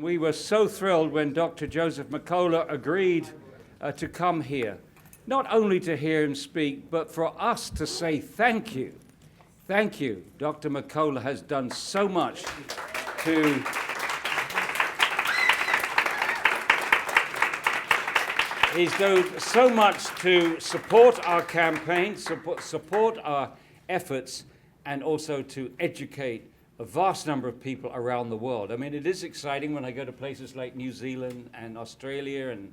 We were so thrilled when Dr. Joseph Mercola agreed to come here, not only to hear him speak, but for us to say thank you. Thank you. Dr. Mercola has done so much to He's done so much to support our campaign, support our efforts, and also to educate a vast number of people around the world. I mean, it is exciting when I go to places like New Zealand and Australia and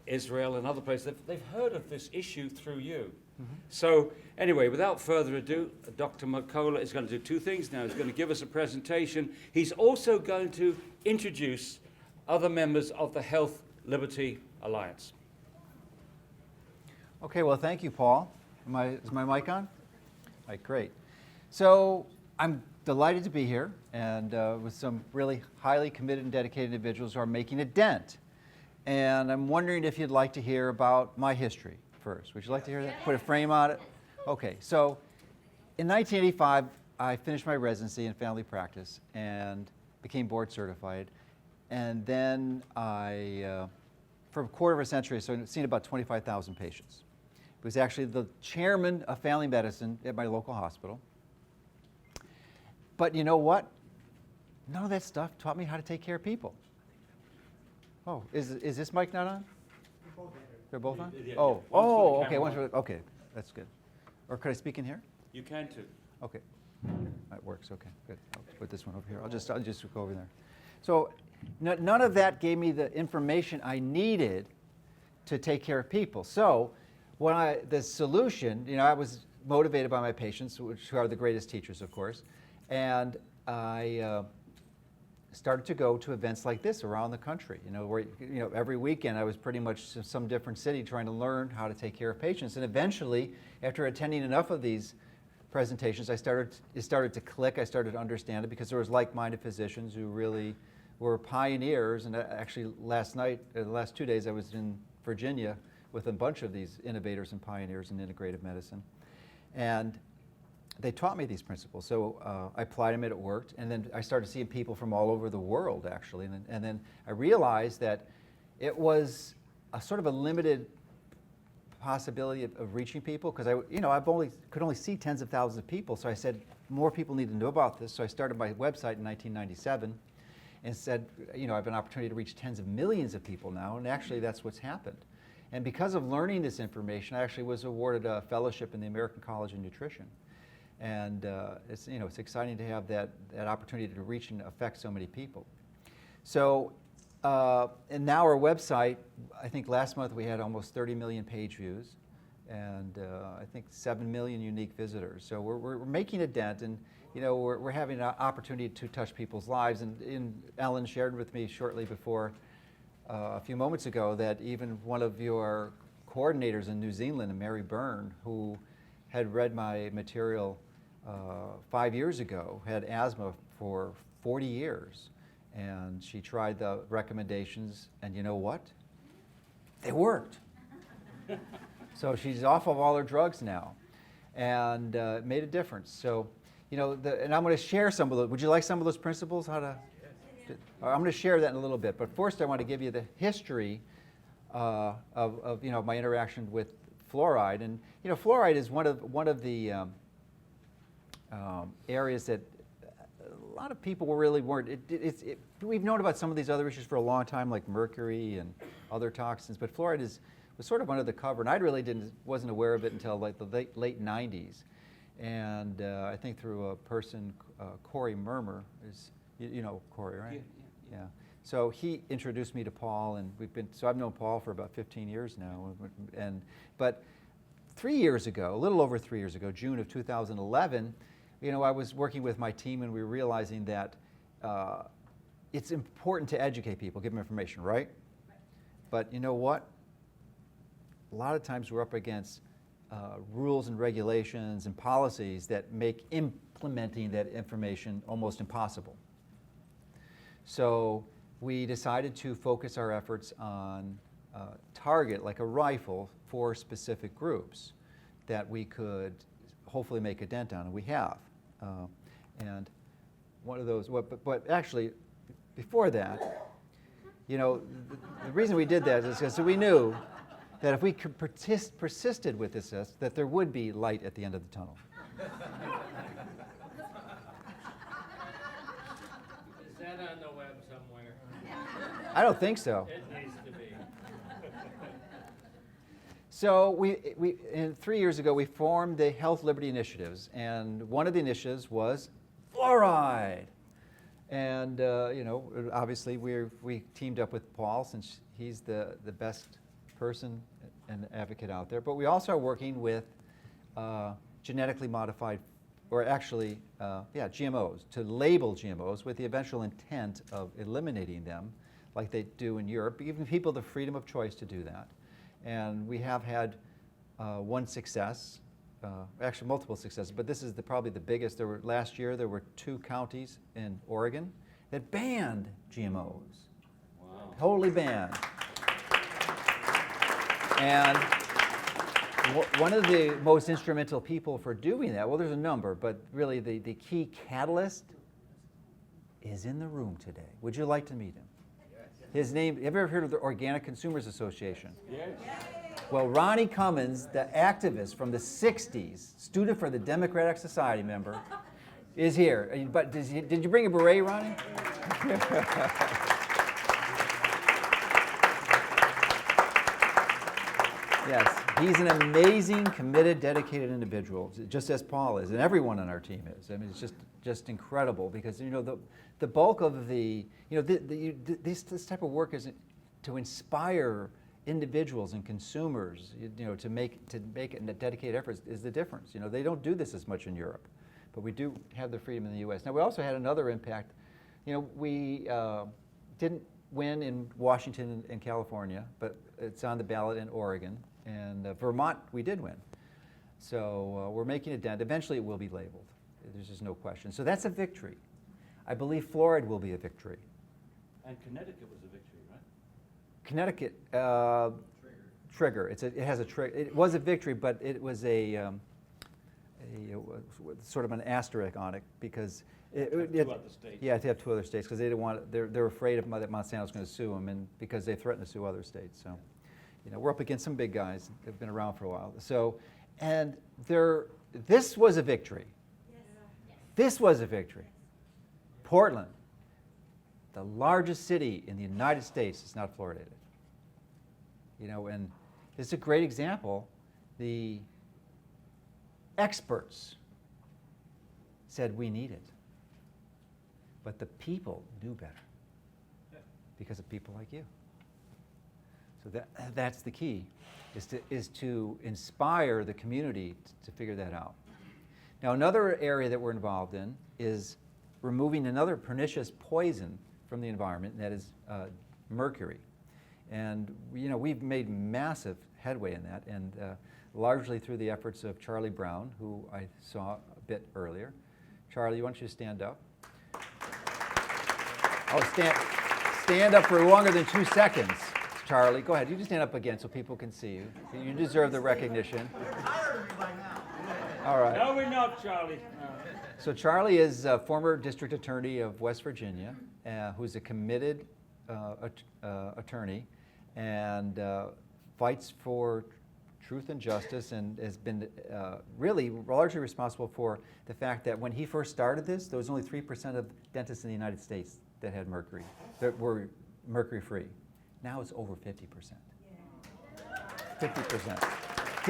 Israel and other places. They've heard of this issue through you. Mm-hmm. So anyway, without further ado, Dr. Mercola is going to do two things now. He's going to give us a presentation. He's also going to introduce other members of the Health Liberty Alliance. Okay, well, thank you, Paul. Is my mic on? All right, great. So I'm delighted to be here and with some really highly committed and dedicated individuals who are making a dent. And I'm wondering if you'd like to hear about my history first. Would you like to hear that? Put a frame on it? Okay, so in 1985, I finished my residency in family practice and became board certified. And then I, for a quarter of a century, so I've seen about 25,000 patients. I was actually the chairman of family medicine at my local hospital. But you know what? None of that stuff taught me how to take care of people. Oh, is this mic not on? They're both on? Yeah, oh, yeah. oh, okay, okay, that's good. Or could I speak in here? You can too. Okay, that works. Okay, good. I'll put this one over here. I'll just go over there. So none of that gave me the information I needed to take care of people. So the solution, I was motivated by my patients, who are the greatest teachers, of course, and I started to go to events like this around the country. Where every weekend I was pretty much in some different city trying to learn how to take care of patients. And eventually, after attending enough of these presentations, it started to click. I started to understand it because there was like-minded physicians who really were pioneers. And actually, the last 2 days, I was in Virginia with a bunch of these innovators and pioneers in integrative medicine. And they taught me these principles. So I applied them and it worked. And then I started seeing people from all over the world, actually. And then I realized that it was a sort of a limited possibility of reaching people because could only see tens of thousands of people. So I said, more people need to know about this. So I started my website in 1997 and said, I have an opportunity to reach tens of millions of people now. And actually, that's what's happened. And because of learning this information, I actually was awarded a fellowship in the American College of Nutrition. And it's exciting to have that opportunity to reach and affect so many people. So, and now our website, I think last month we had almost 30 million page views, and I think 7 million unique visitors. So we're making a dent, and we're having an opportunity to touch people's lives. And Ellen shared with me shortly before, a few moments ago, that even one of your coordinators in New Zealand, Mary Byrne, who had read my material 5 years ago, had asthma for 40 years. And she tried the recommendations, and you know what? They worked. So she's off of all her drugs now, and it made a difference. So, and I'm going to share some of those. Would you like some of those principles? I'm going to share that in a little bit. But first, I want to give you the history of my interaction with fluoride. And fluoride is one of the areas that a lot of people really weren't. We've known about some of these other issues for a long time, like mercury and other toxins. But fluoride was sort of under the cover, and I really wasn't aware of it until like the late 90s. And I think through a person, Corey Murmer, you know Corey, right? Yeah. So he introduced me to Paul, and I've known Paul for about 15 years now. But 3 years ago, a little over 3 years ago, June of 2011, I was working with my team, and we were realizing that it's important to educate people, give them information, right? But you know what? A lot of times we're up against rules and regulations and policies that make implementing that information almost impossible. So we decided to focus our efforts on target, like a rifle, for specific groups that we could hopefully make a dent on, and we have. And one of those, but actually, before that, You know, the reason we did that is because we knew that if we could persisted with this, that there would be light at the end of the tunnel. Is that on the web somewhere? I don't think so. It needs to be. So 3 years ago, we formed the Health Liberty Initiatives, and one of the initiatives was fluoride. And you know, obviously, we teamed up with Paul since he's the best person and advocate out there. But we also are working with genetically modified, or actually, GMOs, to label GMOs with the eventual intent of eliminating them, like they do in Europe, giving people the freedom of choice to do that. And we have had one success, actually multiple successes, but this is probably the biggest. Last year there were 2 counties in Oregon that banned GMOs. Wow. Totally banned. And one of the most instrumental people for doing that, well, there's a number, but really the key catalyst is in the room today. Would you like to meet him? His name, have you ever heard of the Organic Consumers Association? Yes. Well, Ronnie Cummins, the activist from the 60s, student for the Democratic Society member, is here. But did you bring a beret, Ronnie? Yes, he's an amazing, committed, dedicated individual, just as Paul is, and everyone on our team is. I mean, it's just incredible because, you know, the bulk of the, you know, this type of work is to inspire individuals and consumers, you know, to make it and dedicate efforts is the difference. You know, they don't do this as much in Europe, but we do have the freedom in the U.S. Now, we also had another impact. You know, we didn't win in Washington and California, but it's on the ballot in Oregon. And Vermont, we did win. So we're making a dent. Eventually, it will be labeled. There's just no question. So that's a victory. I believe fluoride will be a victory. And Connecticut was a victory, right? Connecticut, trigger. It has a trigger. It was a victory, but it was a sort of an asterisk on it because Two other states. Yeah, to have 2 other states because they didn't want. They're afraid that Monsanto's going to sue them, and because they threatened to sue other states. So, you know, we're up against some big guys. They've been around for a while. So, and this was a victory. Yes. This was a victory. Portland, the largest city in the United States, is not fluoridated. You know, and it's a great example. The experts said we need it, but the people knew better because of people like you. So that's the key, is to inspire the community to figure that out. Now, another area that we're involved in is removing another pernicious poison from the environment, and that is mercury. And you know, we've made massive headway in that, and largely through the efforts of Charlie Brown, who I saw a bit earlier. Charlie, why don't you stand up? Oh, stand up for longer than 2 seconds, Charlie. Go ahead. You just stand up again so people can see you. You deserve the recognition. All right. No, we're not, Charlie. No. So Charlie is a former district attorney of West Virginia, who's a committed attorney and fights for truth and justice, and has been really largely responsible for the fact that when he first started this, there was only 3% of dentists in the United States that had mercury, that were mercury-free. Now it's over 50%. 50%.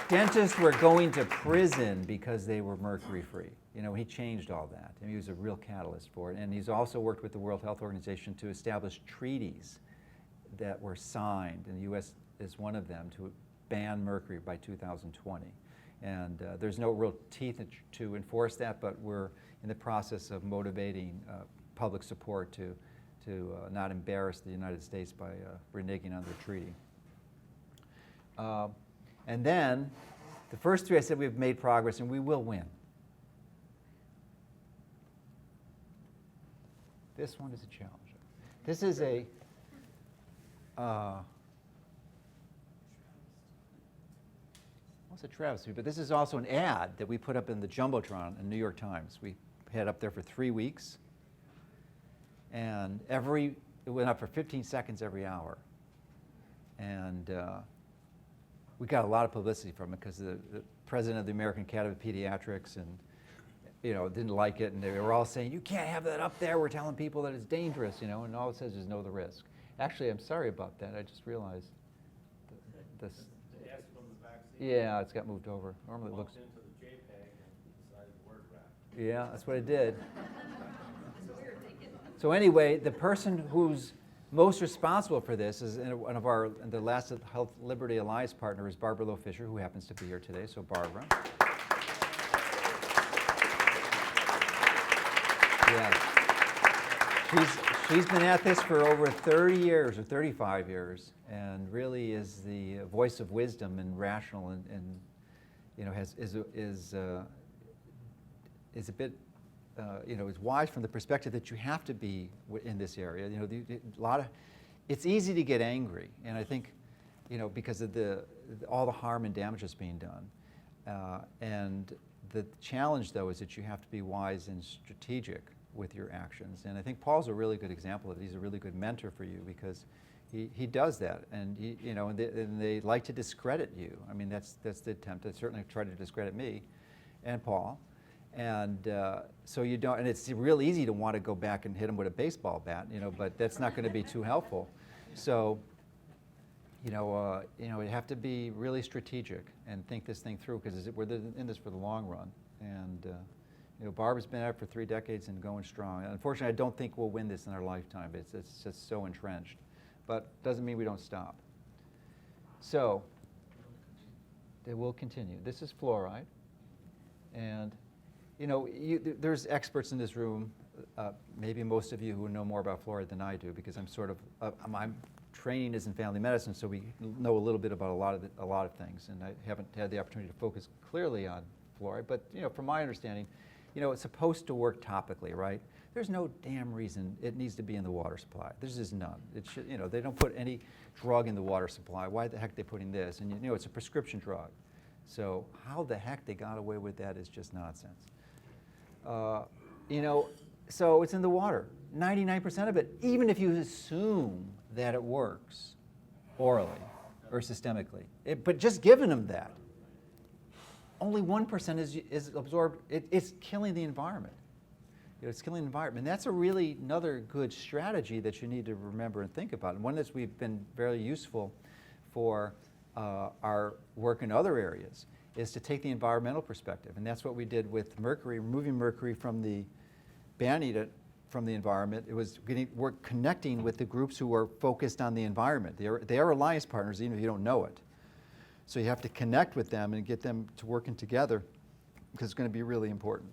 Dentists were going to prison because they were mercury-free. You know, he changed all that, and he was a real catalyst for it. And he's also worked with the World Health Organization to establish treaties that were signed, and the U.S. is one of them, to ban mercury by 2020. And there's no real teeth to enforce that, but we're in the process of motivating public support to not embarrass the United States by reneging on the treaty. And then, the first 3 I said we've made progress and we will win. This one is a challenge. This is a it's a travesty, but this is also an ad that we put up in the Jumbotron in New York Times. We had up there for 3 weeks, and every it went up for 15 seconds every hour. And we got a lot of publicity from it because the president of the American Academy of Pediatrics and didn't like it, and they were all saying, you can't have that up there, we're telling people that it's dangerous, and all it says is know the risk. Actually, I'm sorry about that, I just realized this. The S from the vaccine. Yeah, it's got moved over. Normally it looks. Into the JPEG and decided to word wrap. Yeah, that's what it did. So anyway, the person who's most responsible for this is one of the last Health Liberty Alliance partner is Barbara Lowe Fisher, who happens to be here today. So Barbara. Yeah. She's been at this for over 30 years or 35 years, and really is the voice of wisdom and rational, and is a bit, is wise from the perspective that you have to be in this area. It's easy to get angry, and I think, because of all the harm and damage that's being done, and the challenge though is that you have to be wise and strategic with your actions. And I think Paul's a really good example of it. He's a really good mentor for you because he does that, and and they like to discredit you. I mean, that's the attempt. They certainly try to discredit me and Paul, and so you don't. And it's real easy to want to go back and hit them with a baseball bat, but that's not going to be too helpful. So, you have to be really strategic and think this thing through because we're in this for the long run. And Barbara's been at it for 3 decades and going strong. And unfortunately, I don't think we'll win this in our lifetime. It's just so entrenched. But doesn't mean we don't stop. So, they will continue. This is fluoride. And, there's experts in this room, maybe most of you who know more about fluoride than I do, because I'm sort of, my training is in family medicine, so we know a little bit about a lot of things. And I haven't had the opportunity to focus clearly on fluoride. But, from my understanding, it's supposed to work topically, right? There's no damn reason it needs to be in the water supply. There's just none. It should, they don't put any drug in the water supply. Why the heck are they putting this? And it's a prescription drug. So how the heck they got away with that is just nonsense. So it's in the water. 99% of it, even if you assume that it works orally or systemically. But just giving them that, only 1% is absorbed. It's killing the environment. It's killing the environment. And that's another good strategy that you need to remember and think about. And one that's we've been very useful for our work in other areas is to take the environmental perspective. And that's what we did with mercury, removing mercury from banning it from the environment. It was we're connecting with the groups who are focused on the environment. They are alliance partners, even if you don't know it. So you have to connect with them and get them to working together because it's going to be really important.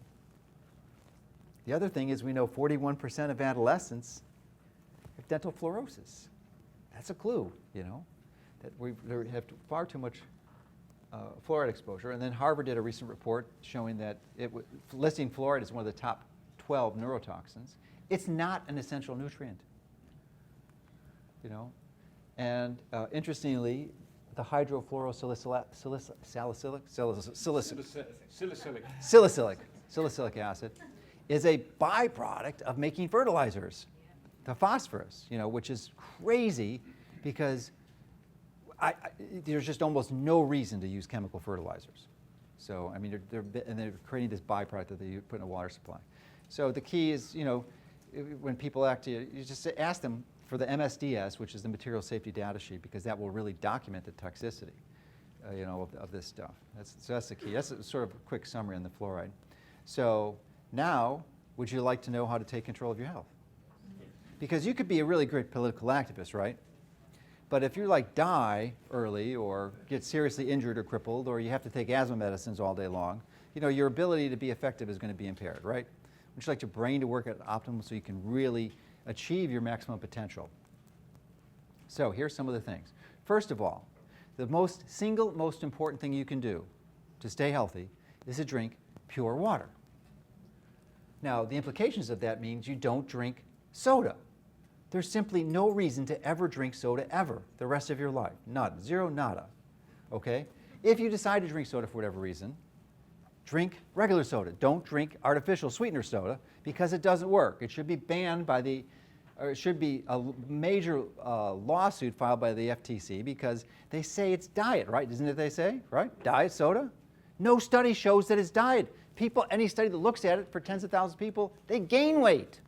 The other thing is we know 41% of adolescents have dental fluorosis. That's a clue, that we have far too much fluoride exposure. And then Harvard did a recent report showing that listing fluoride as one of the top 12 neurotoxins. It's not an essential nutrient, And interestingly, the salicylic acid is a byproduct of making fertilizers, the phosphorus, you know, which is crazy because there's just almost no reason to use chemical fertilizers. So, I mean, they're creating this byproduct that they put in a water supply. So the key is, you know, when people act, you just ask them for the MSDS, which is the Material Safety Data Sheet, because that will really document the toxicity, you know, of this stuff. So that's the key. That's sort of a quick summary on the fluoride. So now, would you like to know how to take control of your health? Because you could be a really great political activist, right? But if you like die early or get seriously injured or crippled or you have to take asthma medicines all day long, you know, your ability to be effective is going to be impaired, right? Would you like your brain to work at optimum so you can really achieve your maximum potential? So here's some of the things. First of all, the single most important thing you can do to stay healthy is to drink pure water. Now, the implications of that means you don't drink soda. There's simply no reason to ever drink soda ever the rest of your life. None. Zero, nada. Okay? If you decide to drink soda for whatever reason, drink regular soda. Don't drink artificial sweetener soda because it doesn't work. It should be banned by the or it should be a major lawsuit filed by the FTC because they say it's diet, right? Isn't it they say, right? Diet soda? No study shows that it's diet. People, any study that looks at it for tens of thousands of people, they gain weight.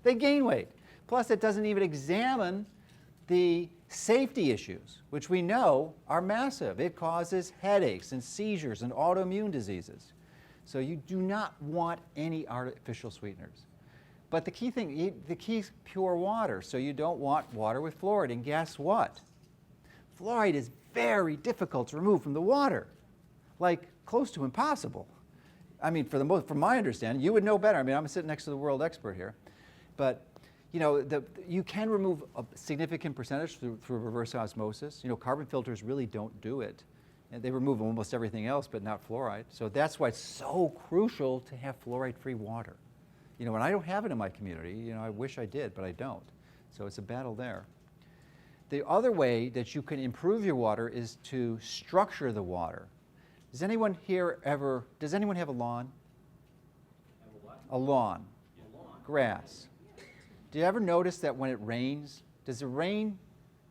They gain weight. Plus, it doesn't even examine the safety issues, which we know are massive. It causes headaches and seizures and autoimmune diseases. So you do not want any artificial sweeteners. But the key thing, the key is pure water. So you don't want water with fluoride. And guess what? Fluoride is very difficult to remove from the water, like close to impossible. I mean, from my understanding, you would know better. I mean, I'm sitting next to the world expert here. But you know, you can remove a significant percentage through reverse osmosis. You know, carbon filters really don't do it. And they remove almost everything else, but not fluoride. So that's why it's so crucial to have fluoride-free water. You know, and I don't have it in my community. You know, I wish I did, but I don't. So it's a battle there. The other way that you can improve your water is to structure the water. Does anyone here ever, does anyone have a lawn? Have a what? A lawn. A lawn. Grass. Do you ever notice that when it rains, does the rain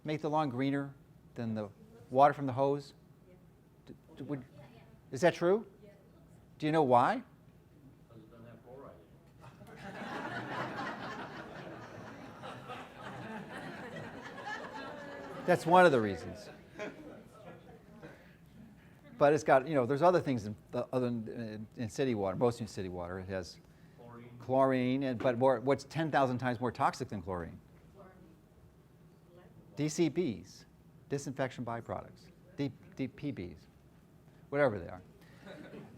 make the lawn greener than the water from the hose? Is that true? Do you know why? Because it doesn't have fluoride in it. That's one of the reasons. But it's got, you know, there's other things in city water, mostly in city water. It has chlorine, but what's 10,000 times more toxic than chlorine? DCBs, disinfection byproducts, DPBs, whatever they are.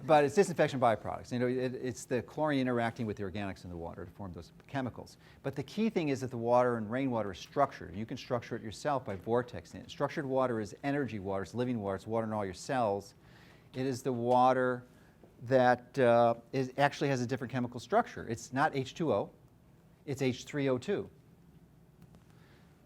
But it's disinfection byproducts. You know, it's the chlorine interacting with the organics in the water to form those chemicals. But the key thing is that the water and rainwater is structured. You can structure it yourself by vortexing it. Structured water is energy water. It's living water. It's water in all your cells. It is the water that actually has a different chemical structure. It's not H2O. It's H3O2.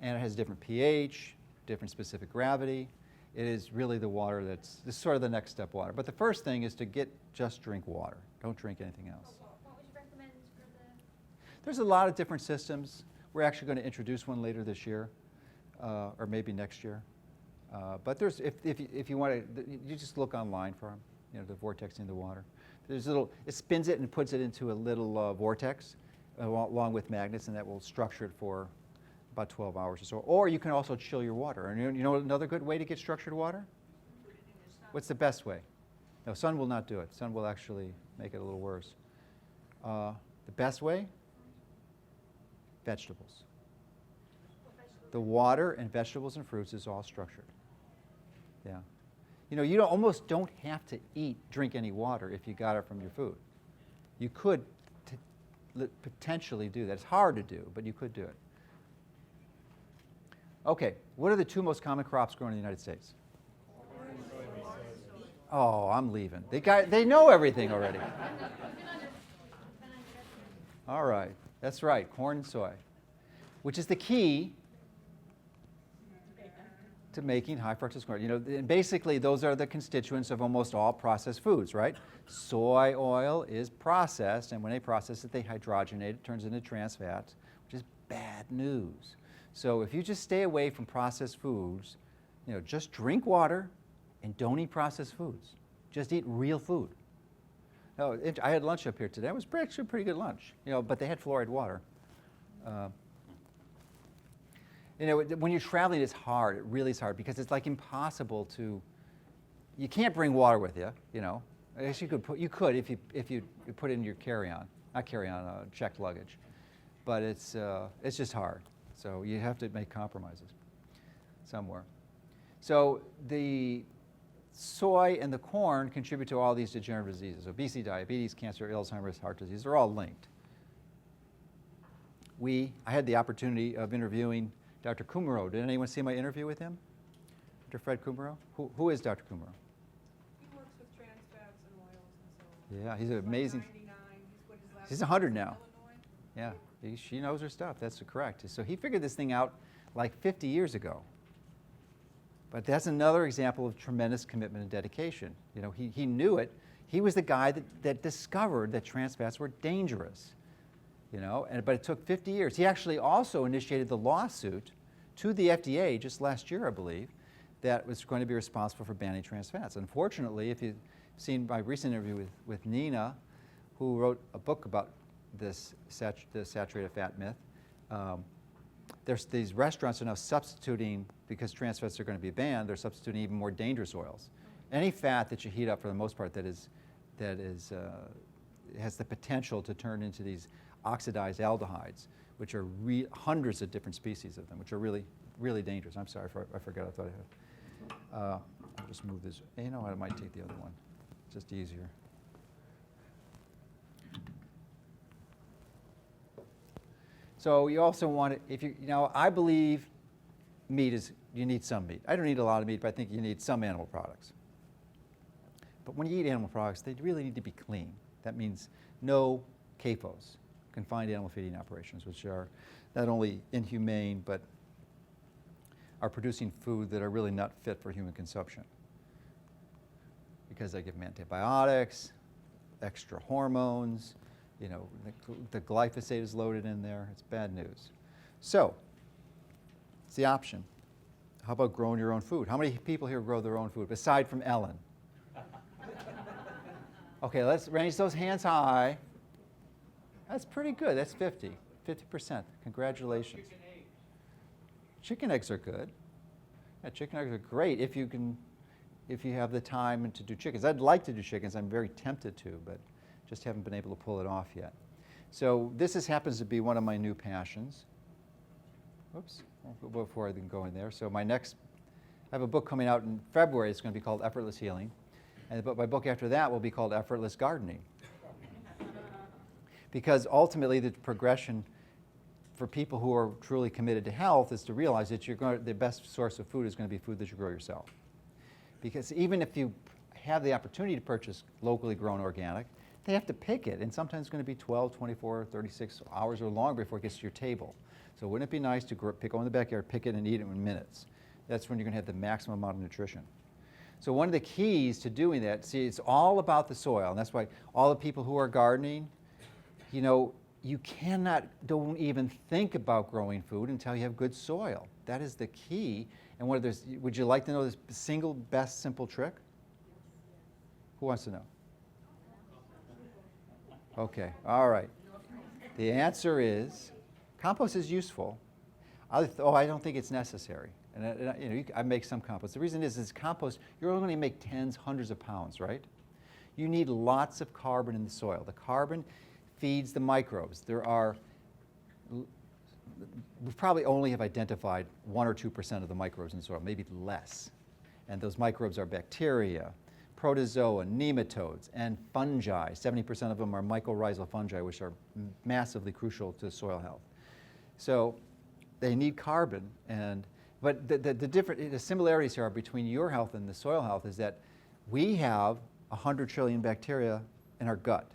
And it has different pH, different specific gravity. It is really the water that's sort of the next step water. But the first thing is to just drink water. Don't drink anything else. What would you recommend for the... There's a lot of different systems. We're actually going to introduce one later this year, or maybe next year. But there's, if you want to, you just look online for them, you know, the vortexing the water. There's a little, it spins it and puts it into a little vortex along with magnets, and that will structure it for about 12 hours or so. Or you can also chill your water. And you know another good way to get structured water? What's the best way? No, sun will not do it. Sun will actually make it a little worse. The best way? Vegetables. The water and vegetables and fruits is all structured. Yeah. You know, you almost don't have to drink any water if you got it from your food. You could potentially do that. It's hard to do, but you could do it. Okay, what are the two most common crops grown in the United States? Oh, I'm leaving. They know everything already. All right, that's right, corn and soy, which is the key to making high fructose corn. You know, and basically those are the constituents of almost all processed foods, right? Soy oil is processed, and when they process it, they hydrogenate it, turns into trans fats, which is bad news. So if you just stay away from processed foods, you know, just drink water and don't eat processed foods. Just eat real food. No, I had lunch up here today. It was actually a pretty good lunch, you know, but they had fluoride water. You know, when you're traveling, it's hard. It really is hard because it's like impossible to. You can't bring water with you. You know, I guess you could if you put it in your carry-on, not carry-on, checked luggage, but it's just hard. So you have to make compromises somewhere. So the soy and the corn contribute to all these degenerative diseases: obesity, diabetes, cancer, Alzheimer's, heart disease. They're all linked. I had the opportunity of interviewing Dr. Kumaro. Did anyone see my interview with him? Dr. Fred Kumaro? Who is Dr. Kumaro? He works with trans fats and oils and so on. Yeah, he's an amazing. 99. He's 100 now. Illinois. Yeah, she knows her stuff. That's correct. So he figured this thing out like 50 years ago. But that's another example of tremendous commitment and dedication. You know, he knew it. He was the guy that discovered that trans fats were dangerous. But it took 50 years. He actually also initiated the lawsuit to the FDA just last year, I believe, that was going to be responsible for banning trans fats. Unfortunately, if you've seen my recent interview with Nina, who wrote a book about the saturated fat myth, these restaurants are now substituting, because trans fats are going to be banned, they're substituting even more dangerous oils. Any fat that you heat up, for the most part, that has the potential to turn into these oxidized aldehydes, which are hundreds of different species of them, which are really, really dangerous. I'm sorry, I forgot. I thought I had. I'll just move this. You know what? I might take the other one. It's just easier. So you also want to, if I believe meat is, you need some meat. I don't eat a lot of meat, but I think you need some animal products. But when you eat animal products, they really need to be clean. That means no CAFOs, confined animal feeding operations, which are not only inhumane, but are producing food that are really not fit for human consumption, because they give them antibiotics, extra hormones, the glyphosate is loaded in there. It's bad news. So it's the option. How about growing your own food? How many people here grow their own food, aside from Ellen? Okay, let's raise those hands high. That's pretty good. That's 50%. Congratulations. Chicken eggs are good. Yeah, chicken eggs are great if you have the time to do chickens. I'd like to do chickens. I'm very tempted to, but just haven't been able to pull it off yet. So this happens to be one of my new passions. Oops, before I can go in there. So I have a book coming out in February. It's going to be called Effortless Healing. But my book after that will be called Effortless Gardening. Because ultimately the progression for people who are truly committed to health is to realize that the best source of food is going to be food that you grow yourself. Because even if you have the opportunity to purchase locally grown organic, they have to pick it, and sometimes it's going to be 12, 24, 36 hours or longer before it gets to your table. So wouldn't it be nice to go in the backyard, pick it, and eat it in minutes? That's when you're going to have the maximum amount of nutrition. So one of the keys to doing that, see, it's all about the soil, and that's why all the people who are gardening, you don't even think about growing food until you have good soil. That is the key. And would you like to know the single best simple trick? Who wants to know? Okay, all right. The answer is, compost is useful. I don't think it's necessary. And I make some compost. The reason is compost, you're only going to make tens, hundreds of pounds, right? You need lots of carbon in the soil. The carbon feeds the microbes. We probably only have identified 1 or 2% of the microbes in the soil, maybe less. And those microbes are bacteria, protozoa, nematodes, and fungi. 70% of them are mycorrhizal fungi, which are massively crucial to soil health. So they need carbon. But the similarities here are between your health and the soil health is that we have 100 trillion bacteria in our gut.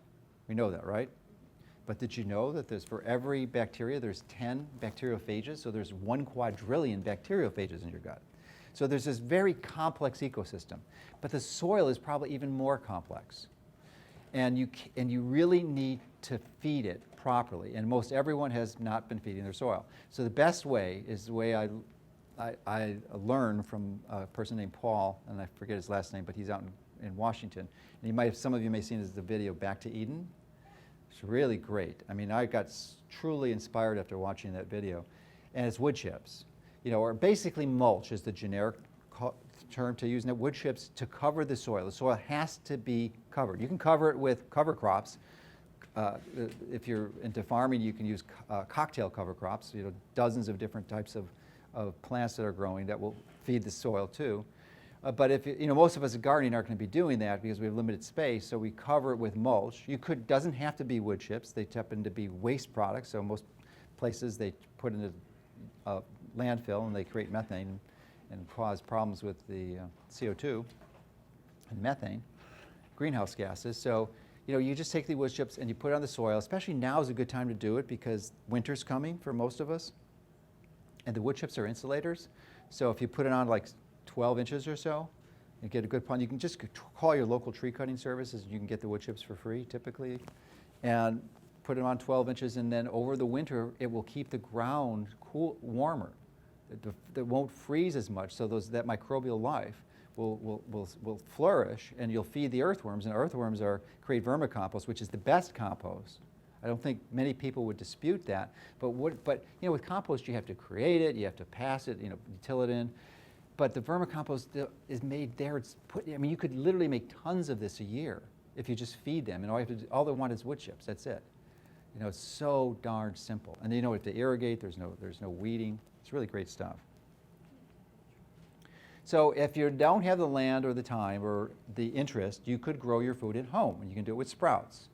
We know that, right? But did you know that for every bacteria, there's 10 bacteriophages? So there's 1 quadrillion bacteriophages in your gut. So there's this very complex ecosystem. But the soil is probably even more complex. And you really need to feed it properly. And most everyone has not been feeding their soil. So the best way is the way I learned from a person named Paul, and I forget his last name, but he's out in Washington. And some of you may have seen the video Back to Eden. It's really great. I mean, I got truly inspired after watching that video. And it's wood chips, or basically mulch is the generic term to use. Wood chips to cover the soil. The soil has to be covered. You can cover it with cover crops. If you're into farming, you can use cocktail cover crops. Dozens of different types of plants that are growing that will feed the soil too. But if most of us at gardening aren't going to be doing that because we have limited space, so we cover it with mulch. Doesn't have to be wood chips. They happen to be waste products. So most places they put in a landfill and they create methane and cause problems with the CO2 and methane, greenhouse gases. So you just take the wood chips and you put it on the soil. Especially now is a good time to do it because winter's coming for most of us, and the wood chips are insulators. So if you put it on like 12 inches or so, and get a good pond. You can just call your local tree cutting services and you can get the wood chips for free typically. And put them on 12 inches, and then over the winter, it will keep the ground warmer. It won't freeze as much, so that microbial life will flourish, and you'll feed the earthworms, and earthworms create vermicompost, which is the best compost. I don't think many people would dispute that, but with compost you have to create it, you have to pass it, you till it in. But the vermicompost is made there. You could literally make tons of this a year if you just feed them, and all they want is wood chips. That's it. It's so darn simple. And you have to irrigate. There's no weeding. It's really great stuff. So if you don't have the land or the time or the interest, you could grow your food at home, and you can do it with sprouts.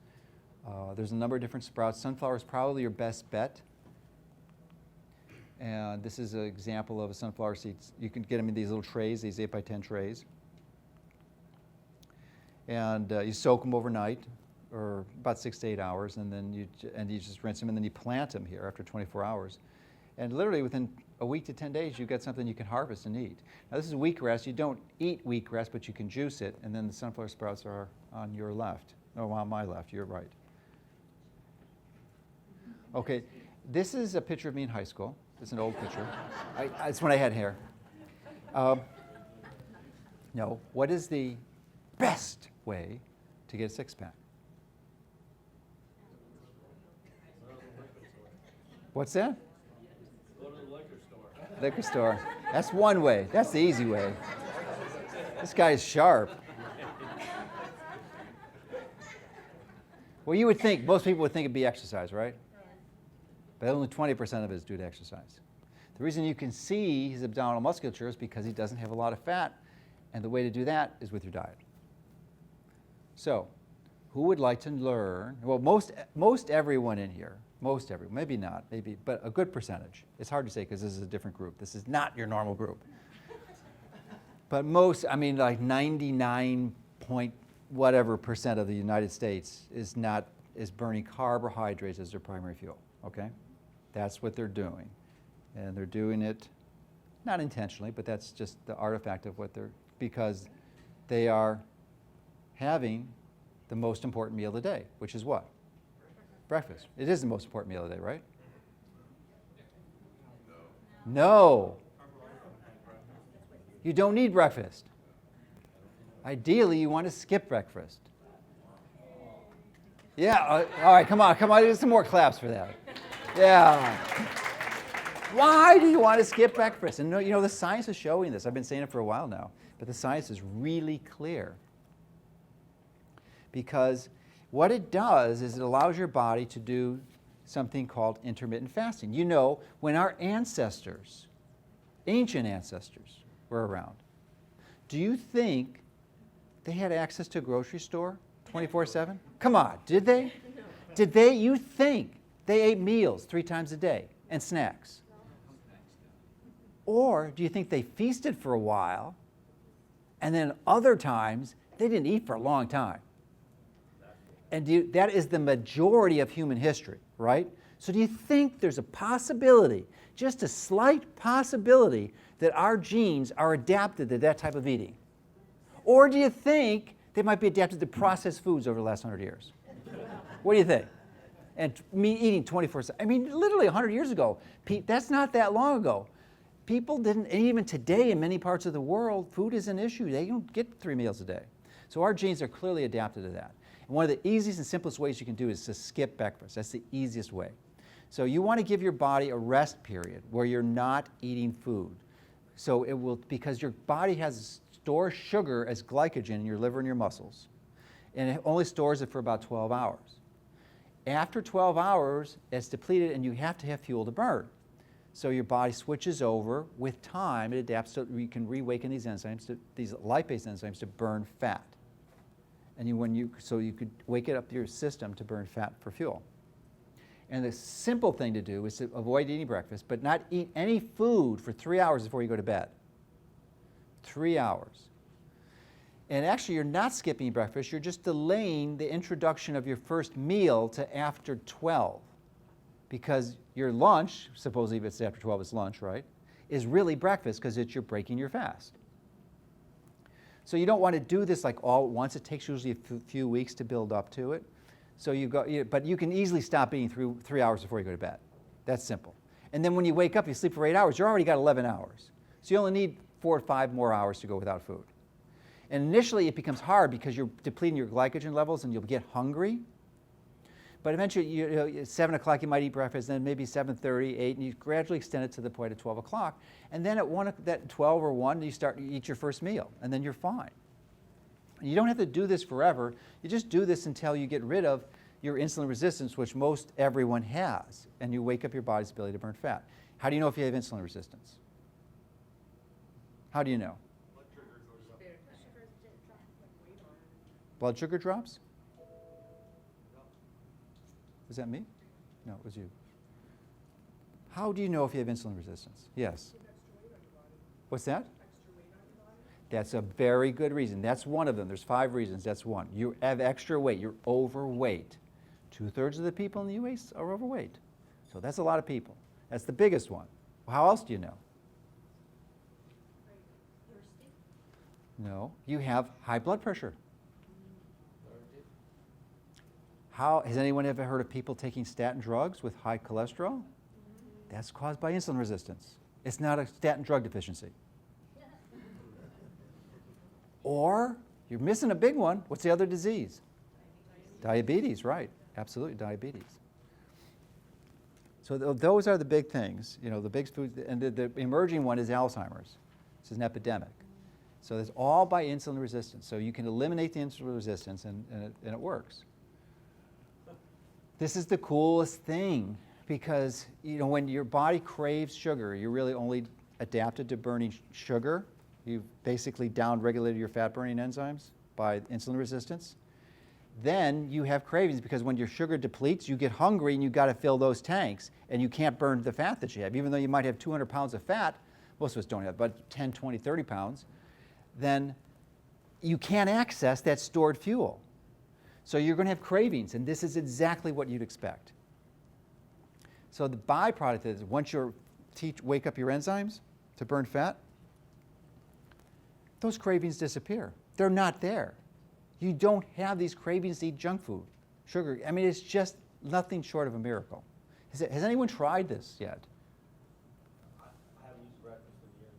There's a number of different sprouts. Sunflower is probably your best bet. And this is an example of a sunflower seed. You can get them in these little trays, these 8 by 10 trays. And you soak them overnight, or about 6 to 8 hours, and then you just rinse them, and then you plant them here after 24 hours. And literally within a week to 10 days, you've got something you can harvest and eat. Now this is wheatgrass. You don't eat wheatgrass, but you can juice it, and then the sunflower sprouts are on your left. Oh, on my left, your right. Okay, this is a picture of me in high school. It's an old picture. It's when I had hair. No, what is the best way to get a six-pack? What's that? Go to the liquor store. Liquor store. That's one way. That's the easy way. This guy is sharp. Well, you would think, most people would think it'd be exercise, right? But only 20% of it is due to exercise. The reason you can see his abdominal musculature is because he doesn't have a lot of fat, and the way to do that is with your diet. So, who would like to learn? Well, most everyone in here, most everyone, maybe not, but a good percentage. It's hard to say because this is a different group. This is not your normal group. But like 99 point whatever percent of the United States is burning carbohydrates as their primary fuel. Okay, that's what they're doing, and they're doing it not intentionally, but that's just the artifact of because they are having the most important meal of the day, which is what? Breakfast. It is the most important meal of the day, right? No. You don't need breakfast. Ideally, you want to skip breakfast. Yeah, all right, come on. There's some more claps for that. Yeah. Why do you want to skip breakfast? And the science is showing this. I've been saying it for a while now, but the science is really clear. Because what it does is it allows your body to do something called intermittent fasting. When our ancestors, ancient ancestors, were around, do you think they had access to a grocery store 24/7? Come on, did they? You think they ate meals 3 times a day and snacks? Or do you think they feasted for a while and then other times they didn't eat for a long time? And that is the majority of human history, right? So do you think there's a possibility, just a slight possibility, that our genes are adapted to that type of eating? Or do you think they might be adapted to processed foods over the last 100 years? What do you think? And me eating 24/7. Literally 100 years ago. That's not that long ago. People didn't, and even today in many parts of the world, food is an issue. They don't get 3 meals a day. So our genes are clearly adapted to that. And one of the easiest and simplest ways you can do is to skip breakfast. That's the easiest way. So you want to give your body a rest period where you're not eating food. So it will, because your body stores sugar as glycogen in your liver and your muscles, and it only stores it for about 12 hours. After 12 hours, it's depleted, and you have to have fuel to burn. So your body switches over. With time, it adapts so you can reawaken these enzymes, these lipase enzymes, to burn fat. And so you could wake it up your system to burn fat for fuel. And the simple thing to do is to avoid eating breakfast, but not eat any food for 3 hours before you go to bed. 3 hours. And actually, you're not skipping breakfast. You're just delaying the introduction of your first meal to after 12. Because your lunch, supposedly if it's after 12, it's lunch, right, is really breakfast because you're breaking your fast. So you don't want to do this like all at once. It takes usually a few weeks to build up to it. So but you can easily stop eating 3 hours before you go to bed. That's simple. And then when you wake up, you sleep for 8 hours, you already got 11 hours. So you only need 4 or 5 more hours to go without food. And initially it becomes hard because you're depleting your glycogen levels and you'll get hungry. But eventually, at 7 o'clock you might eat breakfast, then maybe 7:30, 8, and you gradually extend it to the point of 12 o'clock. And then at 12 or 1, you eat your first meal, and then you're fine. And you don't have to do this forever. You just do this until you get rid of your insulin resistance, which most everyone has, and you wake up your body's ability to burn fat. How do you know if you have insulin resistance? How do you know? Blood sugar drops? Was that me? No, it was you. How do you know if you have insulin resistance? Yes. What's that? That's a very good reason. That's one of them. There's 5 reasons. That's one. You have extra weight. You're overweight. 2/3 of the people in the U.S. are overweight. So that's a lot of people. That's the biggest one. How else do you know? No. You have high blood pressure. Has anyone ever heard of people taking statin drugs with high cholesterol? That's caused by insulin resistance. It's not a statin drug deficiency. Or you're missing a big one. What's the other disease? Diabetes, right. Absolutely, diabetes. So those are the big things. The big food, and the emerging one is Alzheimer's. This is an epidemic. So it's all by insulin resistance. So you can eliminate the insulin resistance, and it works. This is the coolest thing because when your body craves sugar, you're really only adapted to burning sugar. You've basically down-regulated your fat-burning enzymes by insulin resistance. Then you have cravings because when your sugar depletes, you get hungry and you've got to fill those tanks, and you can't burn the fat that you have. Even though you might have 200 pounds of fat, most of us don't have, but 10, 20, 30 pounds, then you can't access that stored fuel. So you're going to have cravings, and this is exactly what you'd expect. So the byproduct is once you wake up your enzymes to burn fat, those cravings disappear. They're not there. You don't have these cravings to eat junk food, sugar. I mean, it's just nothing short of a miracle. Has anyone tried this yet? I haven't used breakfast in years.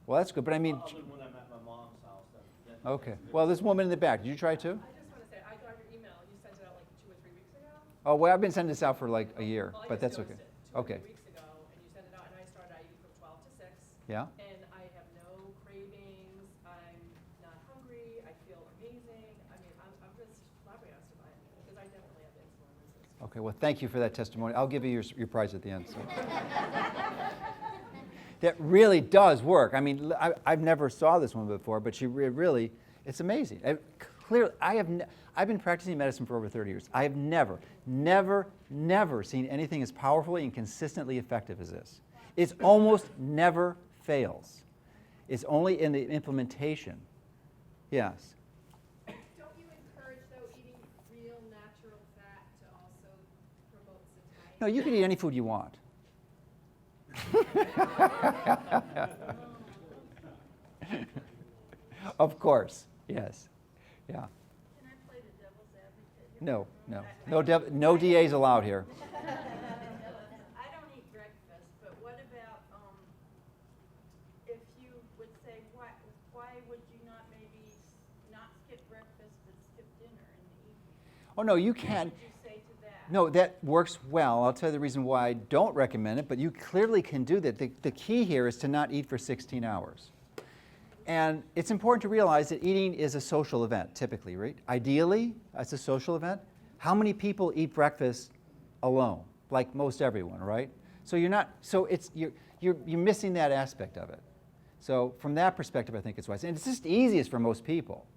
Well, that's good, but I mean... Other than when I'm at my mom's house. Okay. Well, this woman in the back, did you try too? I just want to say, I got your email. You sent it out like 2 or 3 weeks ago. Oh, well, I've been sending this out for like a year, Well, I but just that's okay. noticed it 2 or Okay. 3 weeks ago, and you sent it out, and I started. I eat from 12 to 6. Yeah? And I have no cravings. I'm not hungry. I feel amazing. I mean, I'm just flabbergasted by it because I definitely have insulin resistance. Okay, well, thank you for that testimony. I'll give you your prize at the end. So. That really does work. I mean, I've never saw this one before, but really, it's amazing. Clearly, I've been practicing medicine for over 30 years. I have never seen anything as powerfully and consistently effective as this. It's almost never fails. It's only in the implementation. Yes? Don't you encourage, though, eating real natural fat to also promote satiety? No, you can eat any food you want. Of course, yes. Yeah. Can I play the devil's advocate here? No DAs allowed here. I don't eat breakfast, but what about if you would say, why would you not maybe not skip breakfast but skip dinner in the evening? Oh, no, you What can. would you say to that? No, that works well. I'll tell you the reason why I don't recommend it, but you clearly can do that. The key here is to not eat for 16 hours. And it's important to realize that eating is a social event, typically, right? Ideally, it's a social event. How many people eat breakfast alone? Like most everyone, right? So you're missing that aspect of it. So from that perspective, I think it's wise. And it's just easiest for most people,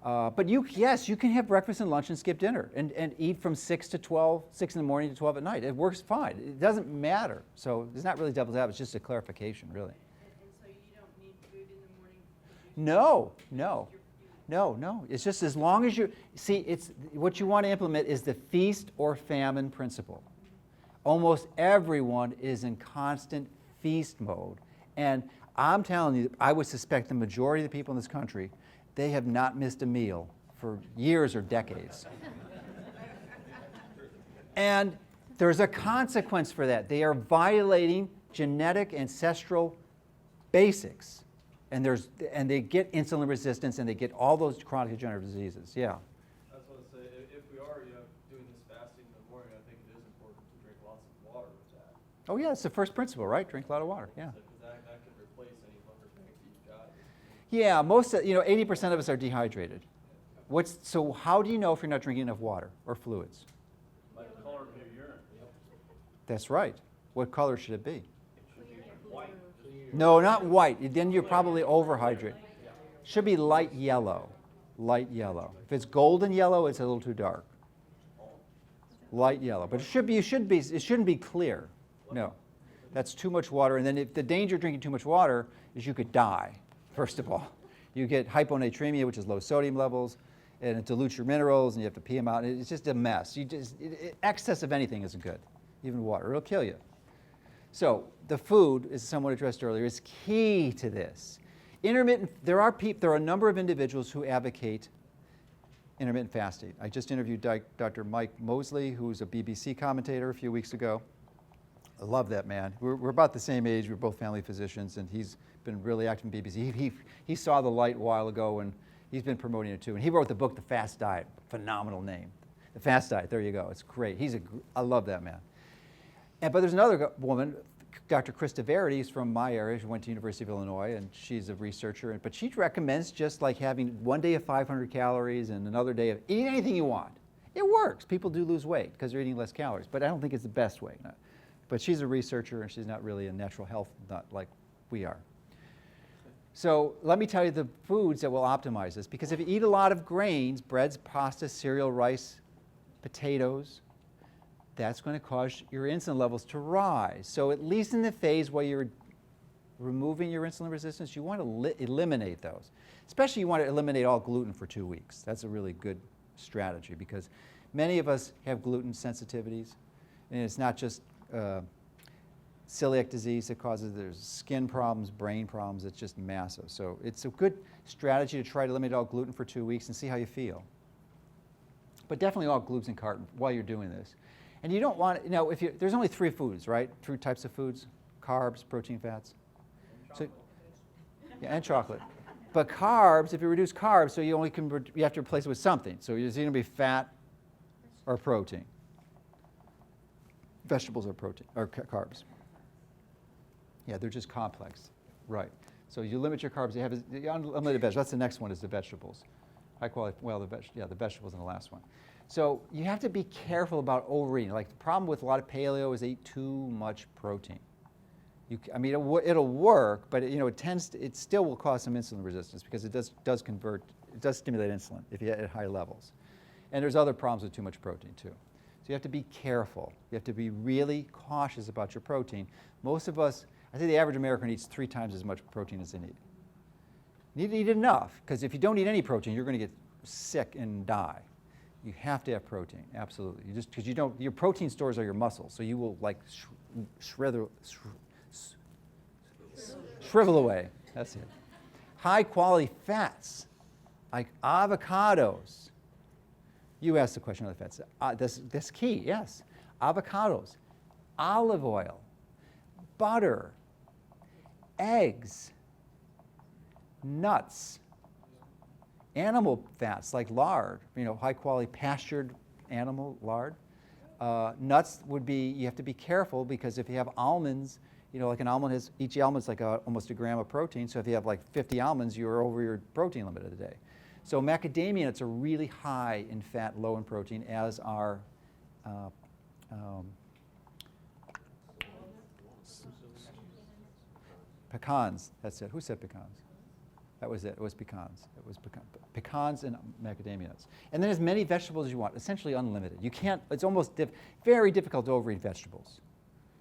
But yes, you can have breakfast and lunch and skip dinner and eat from 6 to 12, 6 in the morning to 12 at night. It works fine. It doesn't matter. So it's not really devil's advocate, it's just a clarification, really. And so you don't need food in the morning? No. It's just as long as it's what you want to implement is the feast or famine principle. Almost everyone is in constant feast mode. And I'm telling you, I would suspect the majority of the people in this country, they have not missed a meal for years or decades. And there's a consequence for that. They are violating genetic ancestral basics. And they get insulin resistance and they get all those chronic degenerative diseases. Yeah. I was going to say, if we are, doing this fasting in the morning, I think it is important to drink lots of water with that. Oh yeah, it's the first principle, right? Drink a lot of water. Yeah. Because that can replace any liver tank that you've got. Yeah, 80% of us are dehydrated. So how do you know if you're not drinking enough water or fluids? By the color of your urine. That's right. What color should it be? It should be white. No, not white. Then you're probably overhydrated. Should be light yellow. Light yellow. If it's golden yellow, it's a little too dark. Light yellow. But it shouldn't be clear. No. That's too much water. And then the danger of drinking too much water is you could die, first of all. You get hyponatremia, which is low sodium levels, and it dilutes your minerals, and you have to pee them out. It's just a mess. Excess of anything isn't good, even water. It'll kill you. So the food, as someone addressed earlier, is key to this. There are a number of individuals who advocate intermittent fasting. I just interviewed Dr. Mike Mosley, who's a BBC commentator a few weeks ago. I love that man. We're about the same age. We're both family physicians, and he's been really active in BBC. He saw the light a while ago, and he's been promoting it too. And he wrote the book, The Fast Diet. Phenomenal name. The Fast Diet. There you go. It's great. I love that man. But there's another woman, Dr. Krista Verity, is from my area. She went to University of Illinois, and she's a researcher. But she recommends just like having one day of 500 calories and another day of eat anything you want. It works. People do lose weight because they're eating less calories. But I don't think it's the best way. No. But she's a researcher, and she's not really a natural health nut like we are. So let me tell you the foods that will optimize this. Because if you eat a lot of grains, breads, pasta, cereal, rice, potatoes, that's going to cause your insulin levels to rise. So at least in the phase where you're removing your insulin resistance, you want to eliminate those. Especially you want to eliminate all gluten for 2 weeks. That's a really good strategy because many of us have gluten sensitivities. And it's not just celiac disease that causes, there's skin problems, brain problems. It's just massive. So it's a good strategy to try to eliminate all gluten for 2 weeks and see how you feel. But definitely all gluten carton while you're doing this. And you don't want, there's only 3 foods, right? 3 types of foods: carbs, protein, fats. And chocolate. But carbs, if you reduce carbs, so you have to replace it with something. So it's either going to be fat or protein. Vegetables are protein or carbs. Yeah, they're just complex, right? So you limit your carbs. You have unlimited vegetables. That's the next one is the vegetables. High quality. Well, the vegetables in the last one. So you have to be careful about overeating. Like the problem with a lot of paleo is they eat too much protein. It'll work, but it still will cause some insulin resistance because it does stimulate insulin if you at high levels. And there's other problems with too much protein too. So you have to be careful. You have to be really cautious about your protein. Most of us, I say the average American eats 3 times as much protein as they need. You need to eat enough, because if you don't eat any protein, you're going to get sick and die. You have to have protein, absolutely. Because your protein stores are your muscles, so you will shrivel away. That's it. High quality fats, like avocados. You asked the question on the fats. That's key, yes. Avocados, olive oil, butter, eggs, nuts, animal fats like lard, high quality pastured animal lard. Nuts you have to be careful because if you have almonds, like an almond each almond's like almost a gram of protein. So if you have like 50 almonds, you're over your protein limit of the day. So macadamia nuts are really high in fat, low in protein, as are pecans. That's it. Who said pecans? That was it. It was pecans. It was pecans and macadamia nuts. And then as many vegetables as you want, essentially unlimited. You can't, it's almost very difficult to overeat vegetables.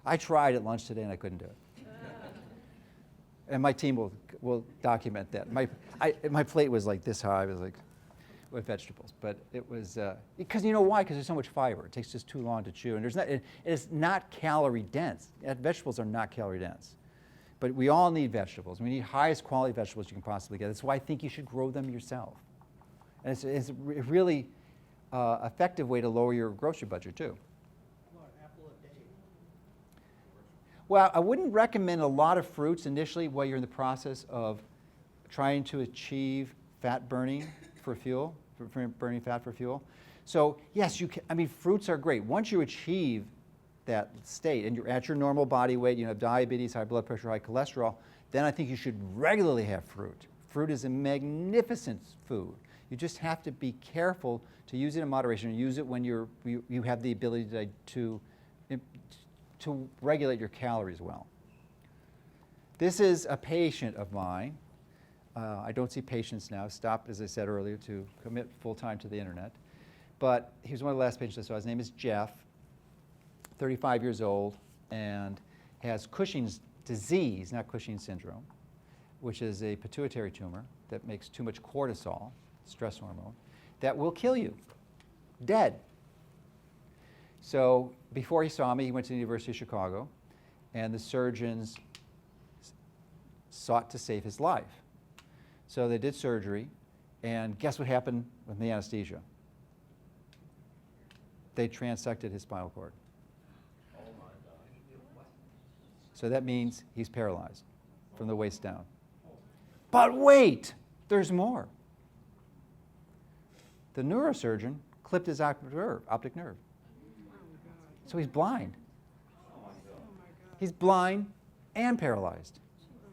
I tried at lunch today and I couldn't do it. And my team will document that. My plate was like this high. It was like with vegetables, but it was because why? Because there's so much fiber. It takes just too long to chew, and it's not calorie dense. Vegetables are not calorie dense, but we all need vegetables. We need highest quality vegetables you can possibly get. That's why I think you should grow them yourself, and it's a really effective way to lower your grocery budget too. Well, I wouldn't recommend a lot of fruits initially while you're in the process of trying to achieve fat burning for fuel, for burning fat for fuel. So yes, you can, I mean, fruits are great. Once you achieve that state and you're at your normal body weight, you have diabetes, high blood pressure, high cholesterol, then I think you should regularly have fruit. Fruit is a magnificent food. You just have to be careful to use it in moderation and use it when you have the ability to regulate your calories well. This is a patient of mine. I don't see patients now. Stopped, as I said earlier, to commit full-time to the internet. But he was one of the last patients I saw. His name is Jeff, 35 years old, and has Cushing's disease, not Cushing's syndrome, which is a pituitary tumor that makes too much cortisol, stress hormone, that will kill you, dead. So before he saw me, he went to the University of Chicago, and the surgeons sought to save his life. So they did surgery, and guess what happened with the anesthesia? They transected his spinal cord. Oh my gosh. So that means he's paralyzed from the waist down. But wait, there's more. The neurosurgeon clipped his optic nerve. So he's blind. He's blind and paralyzed.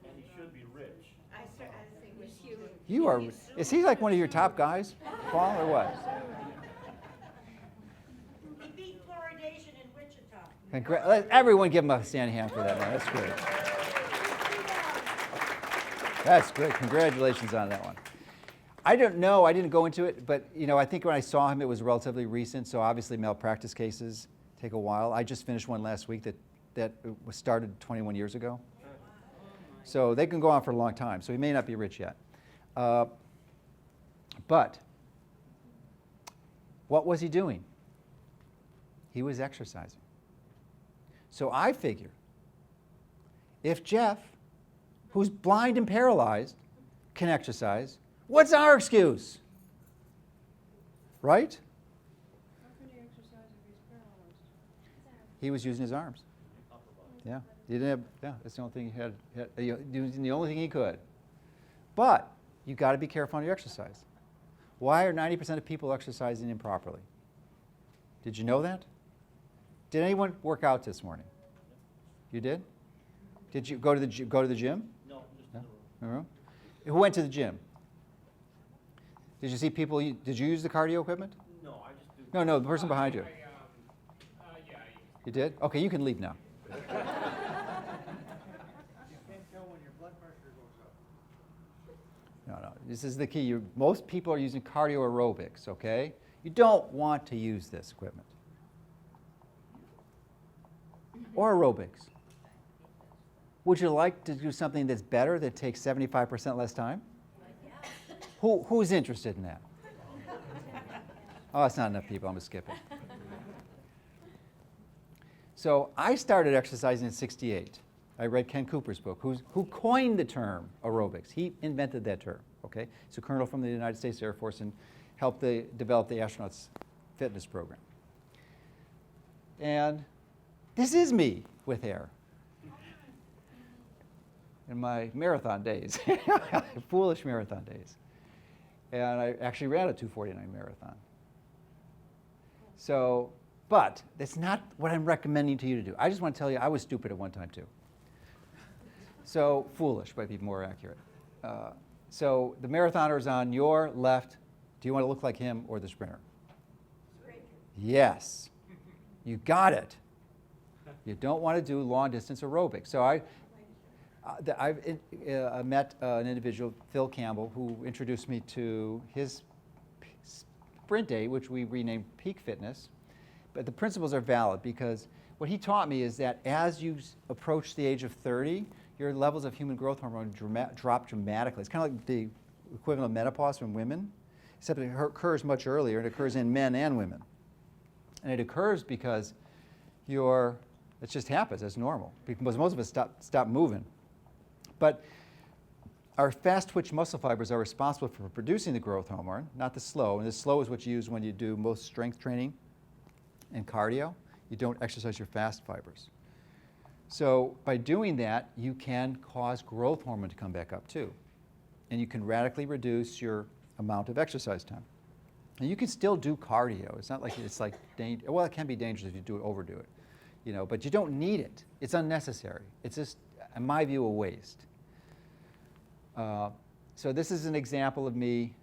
And he should be rich. I think with you. You are, is he like one of your top guys, Paul, or what? He beat fluoridation in Wichita. Everyone give him a standing hand for that, man. That's great. That's great. Congratulations on that one. I don't know. I didn't go into it, but I think when I saw him, it was relatively recent. So obviously, malpractice cases take a while. I just finished one last week that was started 21 years ago. So they can go on for a long time. So he may not be rich yet. But what was he doing? He was exercising. So I figure if Jeff, who's blind and paralyzed, can exercise, what's our excuse? Right? How can he exercise if he's paralyzed? He was using his arms. Yeah, he didn't have. Yeah, that's the only thing he had. The only thing he could. But you got to be careful on your exercise. Why are 90% of people exercising improperly? Did you know that? Did anyone work out this morning? You did? Did you go to the gym? No, just No? in In the room? Who went to the gym? Did you see people? Did you use the cardio equipment? No, I just do. No, the person behind you. Yeah, You did? Okay, you can leave now. You can't tell when your blood pressure goes up. No. This is the key. Most people are using cardio aerobics, okay? You don't want to use this equipment. Or aerobics. Would you like to do something that's better that takes 75% less time? Who's interested in that? Oh, it's not enough people. I'm going to skip it. So I started exercising in '68. I read Ken Cooper's book, who coined the term aerobics. He invented that term, okay? He's a colonel from the United States Air Force and helped develop the astronauts' fitness program. And this is me with hair. In my marathon days, foolish marathon days. And I actually ran a 2:49 marathon. So, but that's not what I'm recommending to you to do. I just want to tell you I was stupid at one time too. So, foolish might be more accurate. So the marathoner is on your left. Do you want to look like him or the sprinter? Yes. You got it. You don't want to do long distance aerobics. So I've met an individual, Phil Campbell, who introduced me to his sprint day, which we renamed Peak Fitness. But the principles are valid because what he taught me is that as you approach the age of 30, your levels of human growth hormone drop dramatically. It's kind of like the equivalent of menopause in women, except it occurs much earlier. It occurs in men and women. And it occurs because it just happens. It's normal because most of us stop moving. But our fast twitch muscle fibers are responsible for producing the growth hormone, not the slow. And the slow is what you use when you do most strength training and cardio. You don't exercise your fast fibers. So by doing that, you can cause growth hormone to come back up too. And you can radically reduce your amount of exercise time. And you can still do cardio. It's not like it's like well, it can be dangerous if you overdo it, you know, but you don't need it. It's unnecessary. It's just, in my view, a waste. So this is an example of me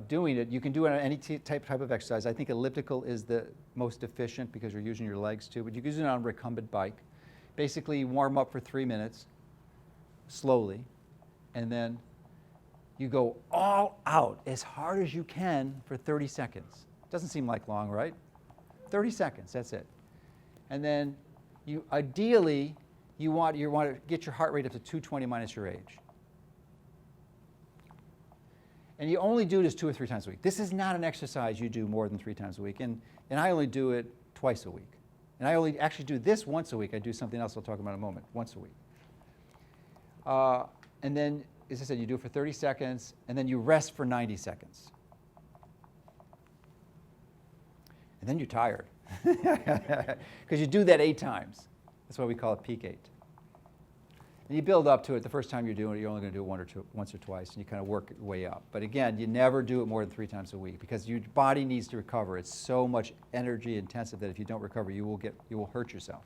doing it. You can do it on any type of exercise. I think elliptical is the most efficient because you're using your legs too, but you can use it on a recumbent bike. Basically, warm up for 3 minutes, slowly, and then you go all out as hard as you can for 30 seconds. Doesn't seem like long, right? 30 seconds, that's it. And then you ideally, you want to get your heart rate up to 220 minus your age. And you only do this 2 or 3 times a week. This is not an exercise you do more than 3 times a week. And I only do it twice a week. And I only actually do this once a week. I do something else I'll talk about in a moment, once a week. And then, as I said, you do it for 30 seconds, and then you rest for 90 seconds. And then you're tired. Because you do that 8 times. That's why we call it peak 8. And you build up to it. The first time you're doing it, you're only going to do it once or twice, and you kind of work your way up. But again, you never do it more than 3 times a week because your body needs to recover. It's so much energy intensive that if you don't recover, you will hurt yourself.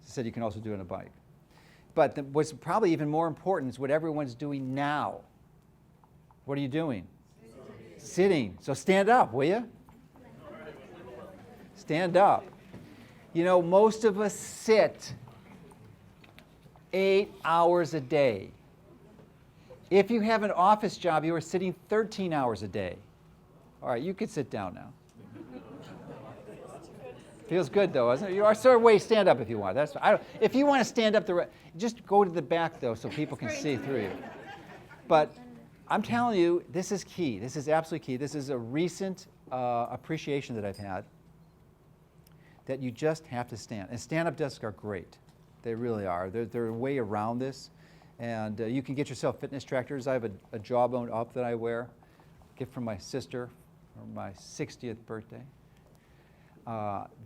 As I said, you can also do it on a bike. But what's probably even more important is what everyone's doing now. What are you doing? Sitting. So stand up, will you? Stand up. You know, most of us sit 8 hours a day. If you have an office job, you are sitting 13 hours a day. All right, you could sit down now. Feels good, though, doesn't it? You are sort of way stand up if you want. If you want to stand up, just go to the back, though, so people can see through you. But I'm telling you, this is key. This is absolutely key. This is a recent appreciation that I've had, that you just have to stand. And stand-up desks are great. They really are. They're a way around this. And you can get yourself fitness trackers. I have a Jawbone Up that I wear, gift from my sister for my 60th birthday,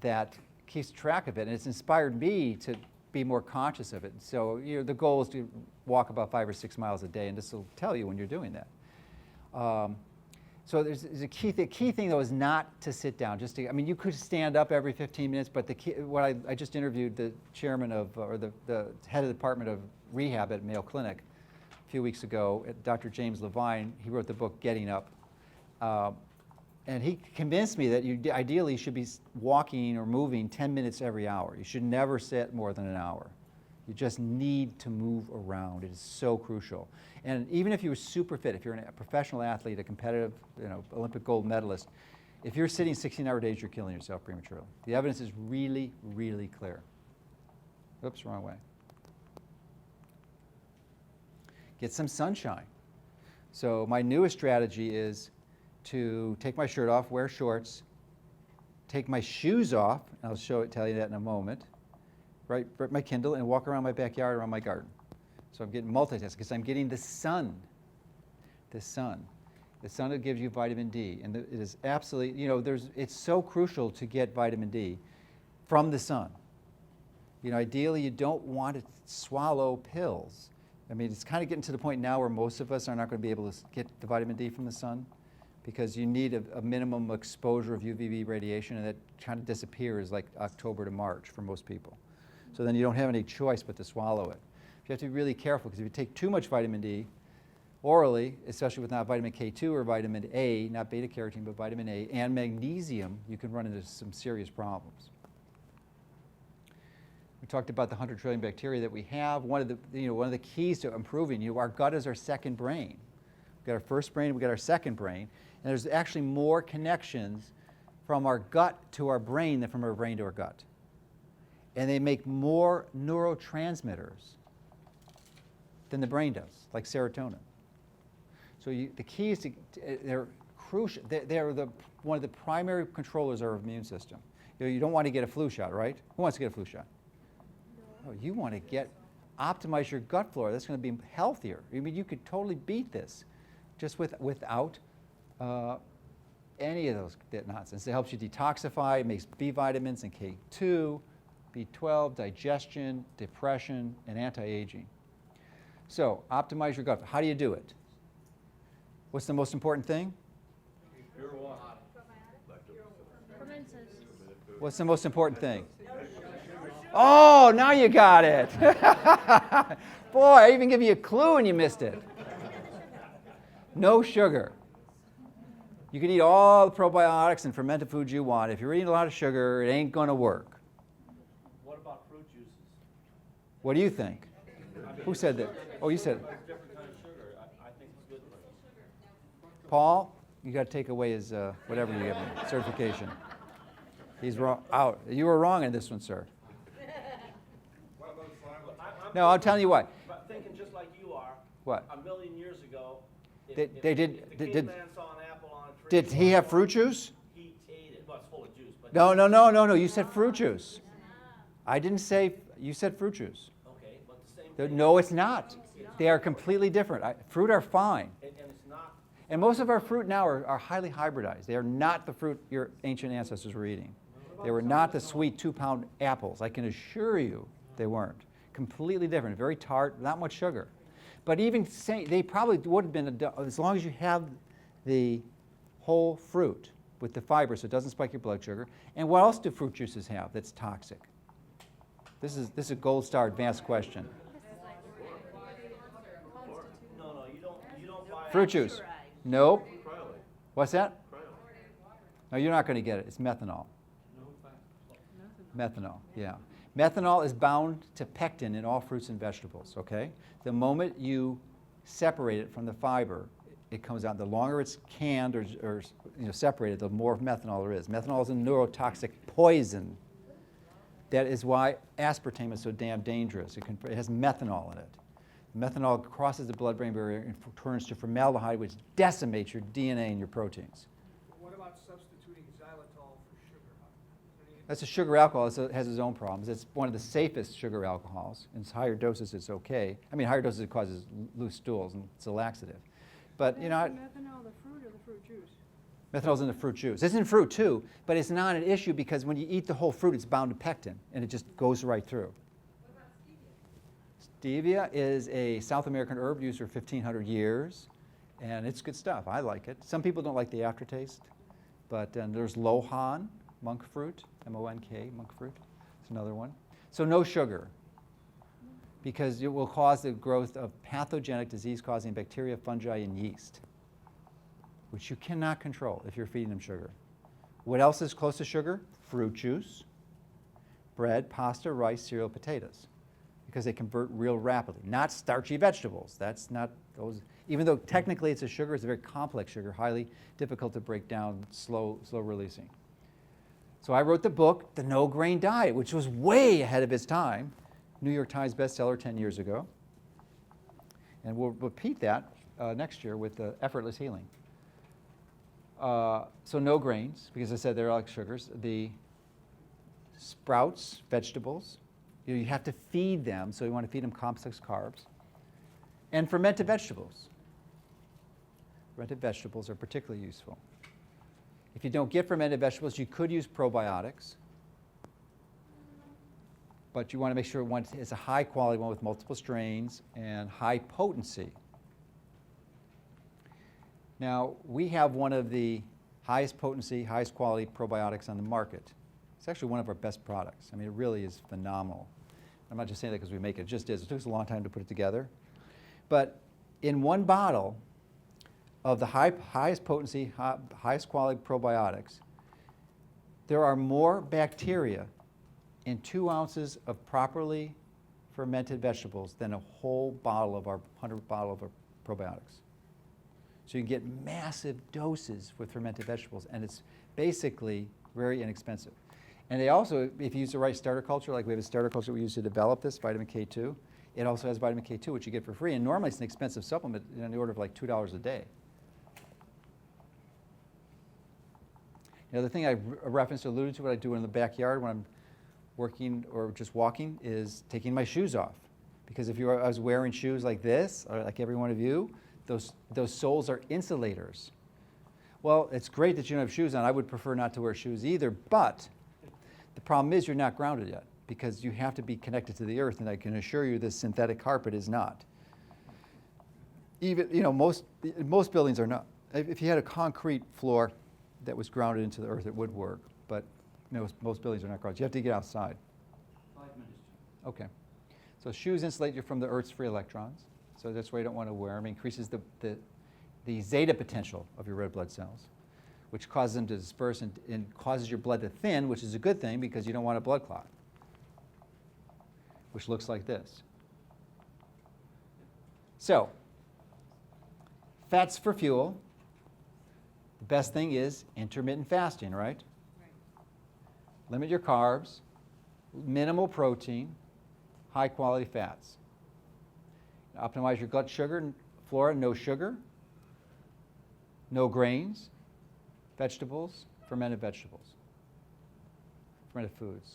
that keeps track of it. And it's inspired me to be more conscious of it. So the goal is to walk about 5 or 6 miles a day, and this will tell you when you're doing that. So there's a key thing, though, is not to sit down. You could stand up every 15 minutes, but I just interviewed the chairman or the head of the department of rehab at Mayo Clinic a few weeks ago, Dr. James Levine. He wrote the book Getting Up. And he convinced me that you ideally should be walking or moving 10 minutes every hour. You should never sit more than an hour. You just need to move around. It is so crucial. And even if you're super fit, if you're a professional athlete, a competitive, Olympic gold medalist, if you're sitting 16-hour days, you're killing yourself prematurely. The evidence is really, really clear. Oops, wrong way. Get some sunshine. So my newest strategy is to take my shirt off, wear shorts, take my shoes off, and I'll tell you that in a moment, right my Kindle, and walk around my backyard, around my garden. So I'm getting multitasking because I'm getting the sun. The sun. The sun that gives you vitamin D. And it is absolutely, it's so crucial to get vitamin D from the sun. Ideally, you don't want to swallow pills. It's kind of getting to the point now where most of us are not going to be able to get the vitamin D from the sun because you need a minimum exposure of UVB radiation, and that kind of disappears like October to March for most people. So then you don't have any choice but to swallow it. You have to be really careful because if you take too much vitamin D orally, especially with not vitamin K2 or vitamin A, not beta carotene, but vitamin A, and magnesium, you can run into some serious problems. We talked about the 100 trillion bacteria that we have. One of the keys to improving, our gut is our second brain. We've got our first brain, we've got our second brain, and there's actually more connections from our gut to our brain than from our brain to our gut. And they make more neurotransmitters than the brain does, like serotonin. So the key is they're crucial. They're one of the primary controllers of our immune system. You don't want to get a flu shot, right? Who wants to get a flu shot? No, you want to optimize your gut flora. That's going to be healthier. You could totally beat this just without any of that nonsense. It helps you detoxify. It makes B vitamins and K2. B12, digestion, depression, and anti-aging. So optimize your gut. How do you do it? What's the most important thing? Pure water. What's the most important thing? Oh, now you got it. Boy, I even give you a clue and you missed it. No sugar. You can eat all the probiotics and fermented foods you want. If you're eating a lot of sugar, it ain't going to work. What about fruit juices? What do you think? Who said that? Oh, you said it. Different kind of sugar. I think it's good for you. Paul, you got to take away his whatever you give him, certification. He's wrong. Out. You were wrong in this one, sir. No, I'll tell you what. But thinking just like you are. What? A million years ago, if They did. if the caveman saw an apple on a tree. Did he have fruit juice? He ate it. Well, it's full of juice. But No. You said fruit juice. I didn't say. You said fruit juice. Okay, but the same thing. No, it's not. They are completely different. Fruit are fine. And it's not. And most of our fruit now are highly hybridized. They are not the fruit your ancient ancestors were eating. They were not the sweet 2-pound apples. I can assure you they weren't. Completely different, very tart, not much sugar. But even they probably would have been, as long as you have the whole fruit with the fiber so it doesn't spike your blood sugar. And what else do fruit juices have that's toxic? This is a gold star advanced question. No, you don't buy. Fruit juice. Nope. What's that? No, you're not going to get it. It's methanol. Methanol, yeah. Methanol is bound to pectin in all fruits and vegetables, okay? The moment you separate it from the fiber, it comes out. The longer it's canned or separated, the more methanol there is. Methanol is a neurotoxic poison. That is why aspartame is so damn dangerous. It has methanol in it. Methanol crosses the blood-brain barrier and turns to formaldehyde, which decimates your DNA and your proteins. What about substituting xylitol for sugar? That's a sugar alcohol. It has its own problems. It's one of the safest sugar alcohols. In higher doses, it's okay. I mean, higher doses, it causes loose stools, and it's a laxative. But, you know, Methanol, the fruit or the fruit juice? methanol's in the fruit juice. It's in fruit, too, but it's not an issue because when you eat the whole fruit, it's bound to pectin, and it just goes right through. What about stevia? Stevia is a South American herb used for 1,500 years, and it's good stuff. I like it. Some people don't like the aftertaste, but there's lohan, monk fruit, M-O-N-K, monk fruit. It's another one. So no sugar, because it will cause the growth of pathogenic disease-causing bacteria, fungi, and yeast, which you cannot control if you're feeding them sugar. What else is close to sugar? Fruit juice, bread, pasta, rice, cereal, potatoes, because they convert real rapidly. Not starchy vegetables. That's not those. Even though technically it's a sugar, it's a very complex sugar, highly difficult to break down, slow releasing. So I wrote the book, The No Grain Diet, which was way ahead of its time. New York Times bestseller 10 years ago. And we'll repeat that next year with Effortless Healing. So no grains, because I said they're like sugars. The sprouts, vegetables, you have to feed them, so you want to feed them complex carbs. And fermented vegetables. Fermented vegetables are particularly useful. If you don't get fermented vegetables, you could use probiotics. But you want to make sure one is a high quality one with multiple strains and high potency. Now, we have one of the highest potency, highest quality probiotics on the market. It's actually one of our best products. I mean, it really is phenomenal. I'm not just saying that because we make it. It just is. It took us a long time to put it together. But in one bottle of the highest potency, highest quality probiotics, there are more bacteria in 2 ounces of properly fermented vegetables than a whole bottle of our 100 bottle of our probiotics. So you can get massive doses with fermented vegetables, and it's basically very inexpensive. And they also, if you use the right starter culture, like we have a starter culture we use to develop this, vitamin K2, it also has vitamin K2, which you get for free. And normally it's an expensive supplement in the order of like $2 a day. The other thing I referenced or alluded to, what I do in the backyard when I'm working or just walking, is taking my shoes off. Because if I was wearing shoes like this, or like every one of you, those soles are insulators. Well, it's great that you don't have shoes on. I would prefer not to wear shoes either, but the problem is you're not grounded yet. because you have to be connected to the earth, and I can assure you this synthetic carpet is not. Even, most buildings are not. If you had a concrete floor that was grounded into the earth, it would work, but most buildings are not grounded. You have to get outside. 5 minutes. Okay. So shoes insulate you from the Earth's free electrons. So that's why you don't want to wear them. Increases the zeta potential of your red blood cells, which causes them to disperse and causes your blood to thin, which is a good thing because you don't want a blood clot, which looks like this. So, fats for fuel. The best thing is intermittent fasting, right? Limit your carbs, minimal protein, high quality fats. Optimize your gut sugar, flora, no sugar, no grains, vegetables, fermented foods.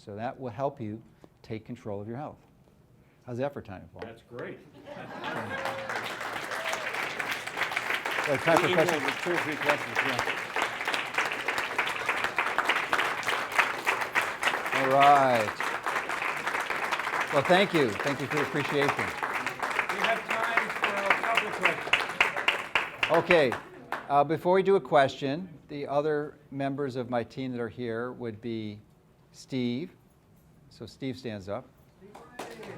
So that will help you take control of your health. How's that for time, Paul? That's great. Time for questions? 2 or 3 questions, yeah. All right. Well, thank you. Thank you for your appreciation. We have time for a couple of questions. Okay. Before we do a question, the other members of my team that are here would be Steve. So Steve stands up.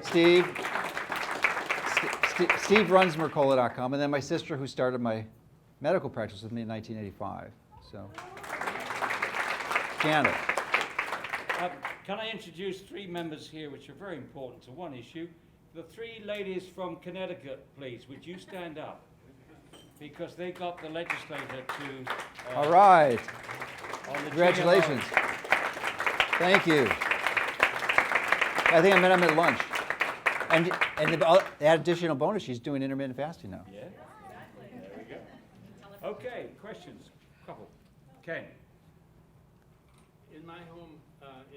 Steve runs Mercola.com, and then my sister who started my medical practice with me in 1985. So, Janet. Can I introduce 3 members here which are very important to one issue? The 3 ladies from Connecticut, please, would you stand up? Because they got the legislator to... All right. on the Congratulations. GMO. Thank you. I think I met him at lunch. And the additional bonus, she's doing intermittent fasting now. Yeah, there we go. Okay, questions? Couple. Ken? In my home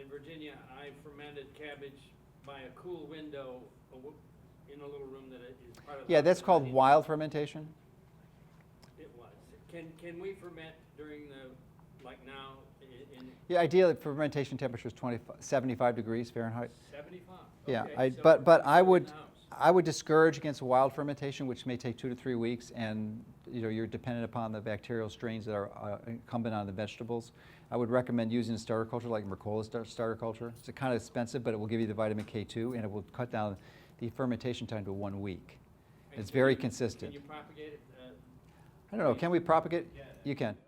in Virginia, I fermented cabbage by a cool window in a little room that is part of the... Yeah, that's called wild fermentation. It was. Can we ferment during like now, Yeah, ideally fermentation temperature is 75 degrees Fahrenheit. 75? Yeah, Okay, but I in would the house. I would discourage against wild fermentation, which may take 2 to 3 weeks, and you're dependent upon the bacterial strains that are incumbent on the vegetables. I would recommend using a starter culture like Mercola starter culture. It's kind of expensive, but it will give you the vitamin K2, and it will cut down the fermentation time to 1 week. And It's very can consistent. you propagate it? I don't know, can we propagate? Yeah. You can.